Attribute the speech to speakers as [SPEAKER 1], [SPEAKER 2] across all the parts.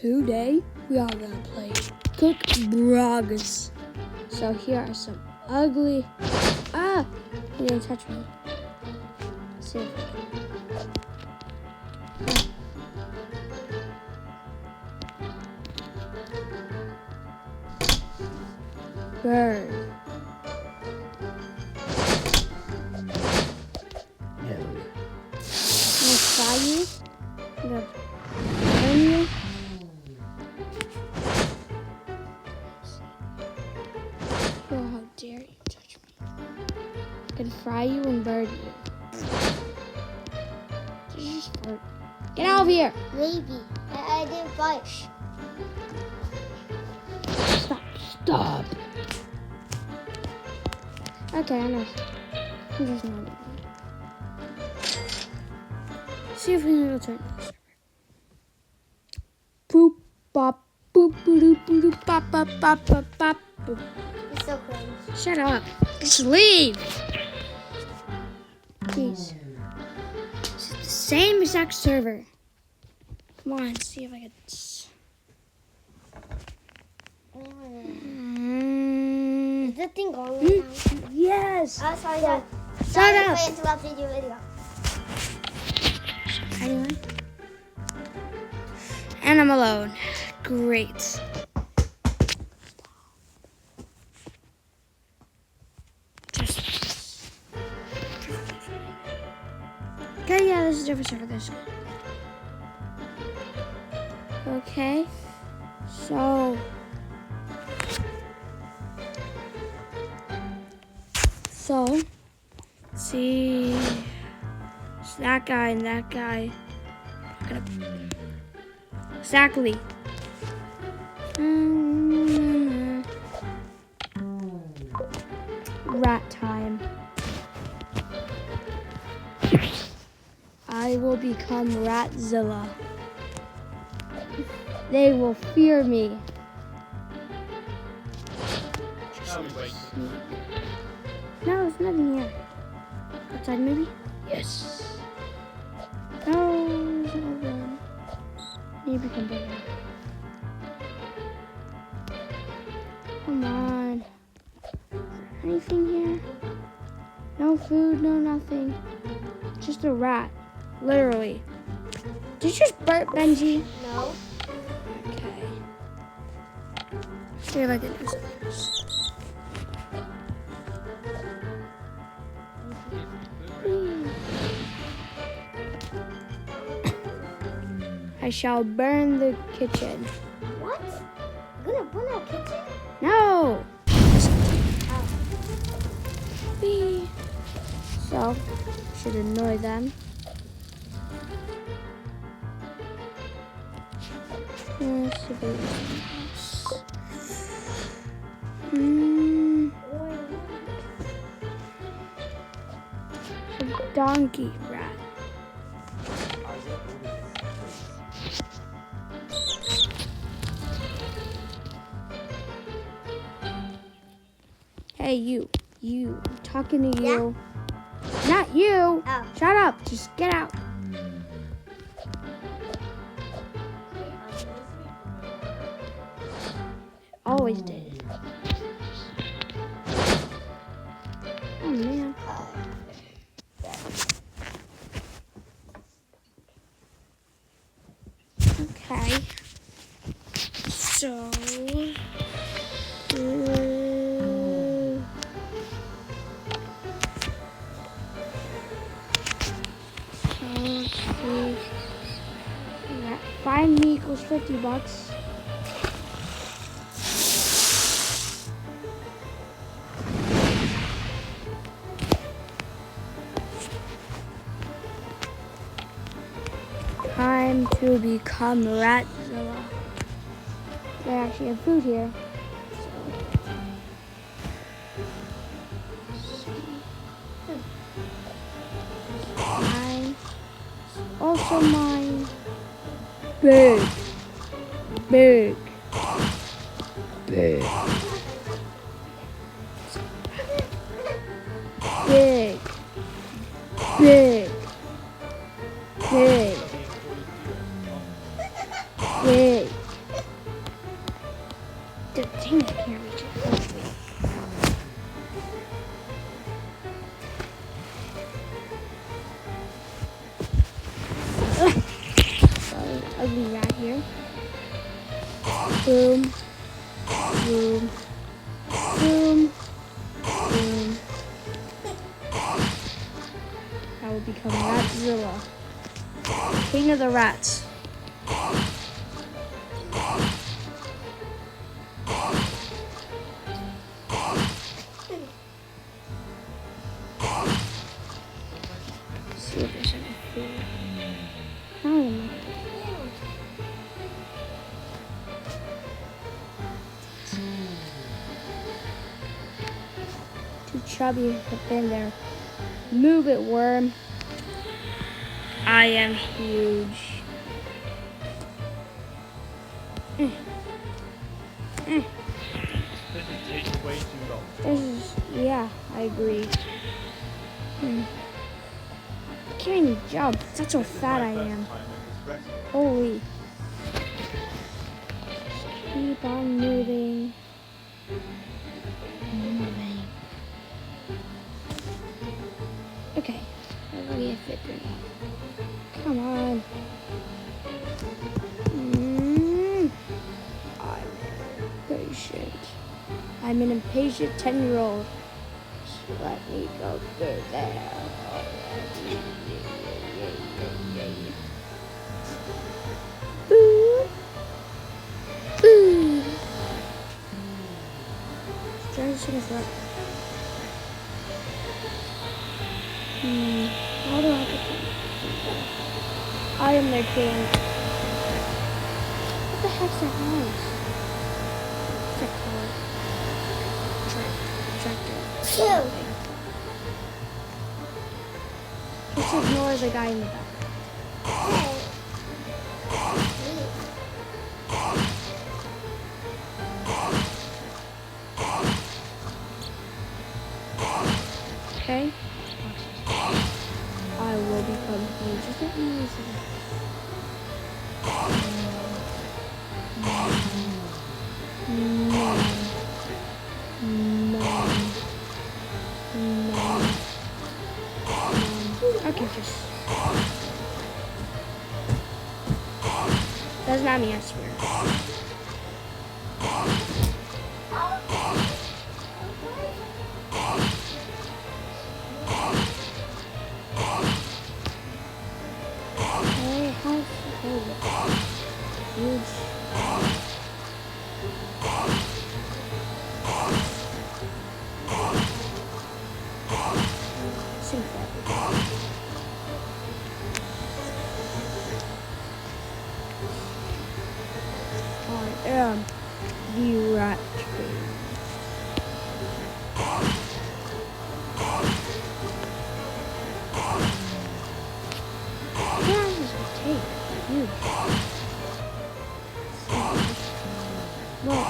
[SPEAKER 1] Today we are gonna play Cook Brogs. So here are some ugly. You didn't touch me. Let's see if I can. Bird. No. I'm gonna fry you. I'm gonna burn you. Oh, how dare you touch me. I'm gonna fry you and burn you. Did you just fart? Get out of here!
[SPEAKER 2] Maybe. I didn't flush.
[SPEAKER 1] Stop. Okay, I know. I'm just not. See if we can go turn this. Boop, bop, boop, boop, boop, boop, bop, bop, bop, bop, bop, boop.
[SPEAKER 2] It's so cringe.
[SPEAKER 1] Shut up. Just leave. Please. It's the same exact server. Come on, see if I can.
[SPEAKER 2] Is the thing going right now?
[SPEAKER 1] Yes.
[SPEAKER 2] Oh, sorry.
[SPEAKER 1] Shut
[SPEAKER 2] Sorry
[SPEAKER 1] up.
[SPEAKER 2] if I interrupted your video.
[SPEAKER 1] Anyway. And I'm alone. Great. Okay, yeah, this is a different server. This. Okay. So. Let's see. It's that guy and that guy. Exactly. Rat time. I will become Ratzilla. They will fear me. No, there's nothing here. Outside, maybe? Yes. No, there's nothing. Need to become bigger. Come on. Anything here? No food, no nothing. Just a rat. Literally. Did you just burp, Benji?
[SPEAKER 2] No.
[SPEAKER 1] Okay. See if I can do something. I shall burn the kitchen.
[SPEAKER 2] What? You're gonna burn our kitchen?
[SPEAKER 1] No!
[SPEAKER 2] Oh.
[SPEAKER 1] Whee. So, should annoy them. Let's see if I can do this. A donkey rat. Hey, you. I'm talking to you.
[SPEAKER 2] Yeah?
[SPEAKER 1] Not you.
[SPEAKER 2] Oh.
[SPEAKER 1] Shut up. Just get out. Always did. Oh, man. Okay. So... Find me equals $50. Time to become Ratzilla. They actually have food here. Mine. Also mine. Big. Big. Big. Big. Big. Big. Big. Dang, I can't reach it. Sorry, ugly rat here. Boom. Boom. Boom. Boom. I will become Ratzilla. King of the rats. See if there's any food. Oh, too chubby have been there. Move it, worm. I am huge.
[SPEAKER 3] This takes way too long.
[SPEAKER 1] This is, yeah, I agree. I can't even jump. That's how fat I am. Holy. Keep on moving. Moving. Okay. Let me get fit through now. Come on. I'm impatient. I'm an impatient 10-year-old. So let me go through there. Boo. Boo. Just gonna throw. How do I get them? I am their king. What the heck's that noise? What's that called? Tractor. Just ignore the guy in the back. Okay. I will become huge. Is that easy? Okay, just. That's not me, I swear. Huge. Sing that. I am the rat king. How long does it take? Huge. Well,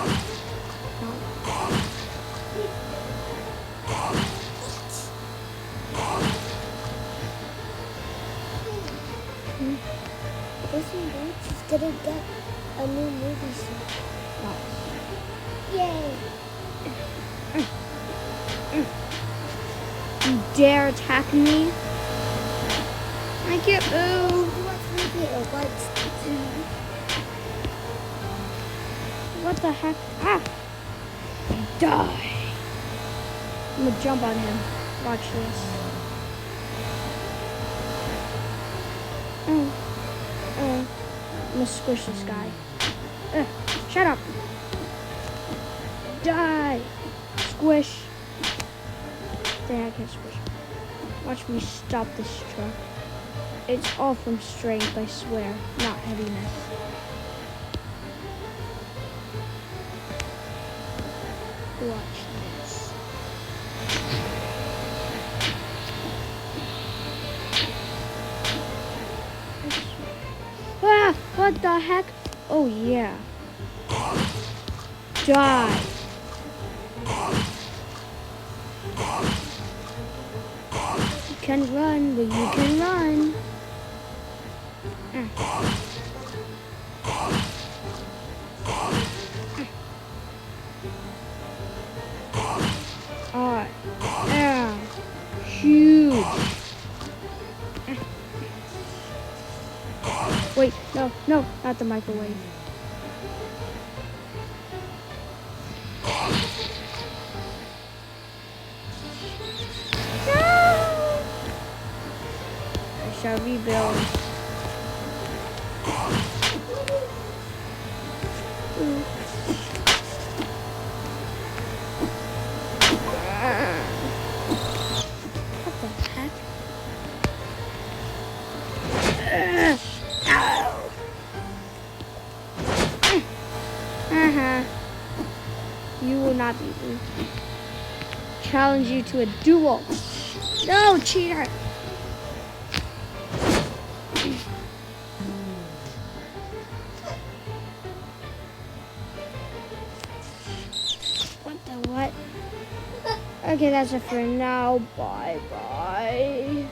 [SPEAKER 2] Disney World is gonna get a new movie soon. Yay!
[SPEAKER 1] You dare attack me? I can't move. What the heck? Ah! Die! I'm gonna jump on him. Watch this. I'm gonna squish this guy. Shut up! Die! Squish! Dang, I can't squish. Watch me stop this truck. It's all from strength, I swear, not heaviness. Watch this. Ah! What the heck? Oh yeah. Die. You can run, but you can run. No, not the microwave. No! I shall rebuild. What the heck? You will not beat me. Challenge you to a duel. No, cheater. What the what? Okay, that's it for now. Bye bye.